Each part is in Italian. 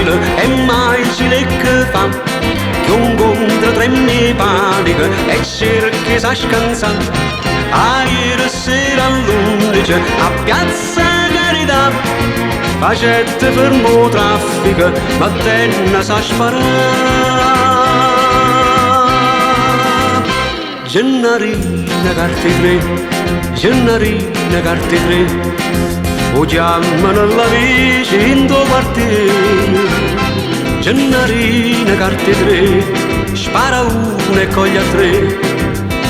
facile e mai ci lecca fa, che un incontra tre mie paniche e cerchi sa scansare. A ieri sera all'11 a Piazza Carità, facette fermo traffico, ma tenne sa sparare. Gennarina carte tre, Gennarina carte tre, o chiamano la vicino quartiere. Gennarina carte tre, spara una e coglie a tre,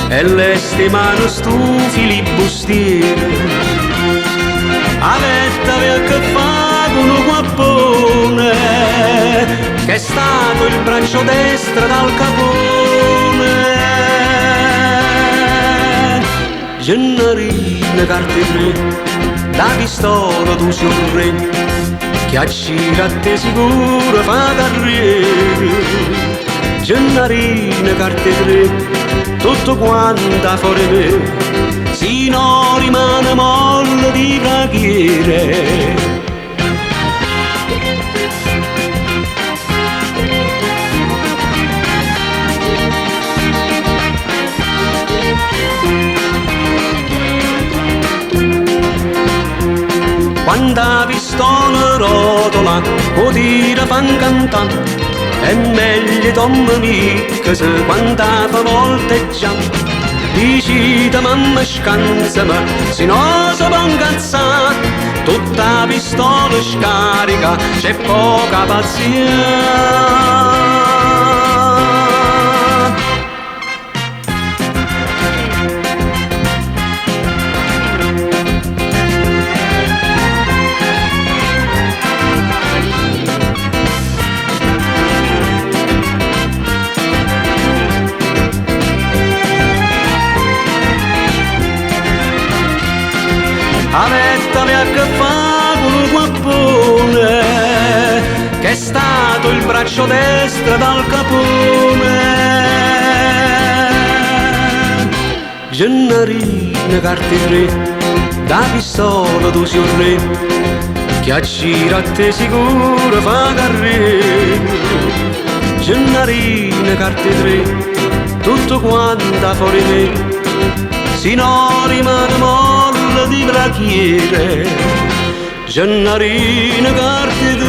e leste mano stu filibustiere. Avete a che fa con un guappone, che è stato il braccio destro dal capone. Gennarina carte tre, la pistola tu sei un re, che accira a te sicuro fa carriera. Gennarina carte tre, tutto quanto fuori me, si no rimane molle di preghiere. Quando la pistola rotola, o tira fan cantare, è meglio Tom Mix quando fa volteggiare. Dici da mamma scansami, se no si può incazzare, tutta la pistola scarica, c'è poca pazienza. Avete a che fa con un guappone, che è stato il braccio destro dal capone. Gennarina carte tre, da pistola tu sei un re, che accira a te sicuro fa carriera. Gennarina carte tre, tutto quanto fuori me, si no rimane molle di brachiere. Gennarina carte tre.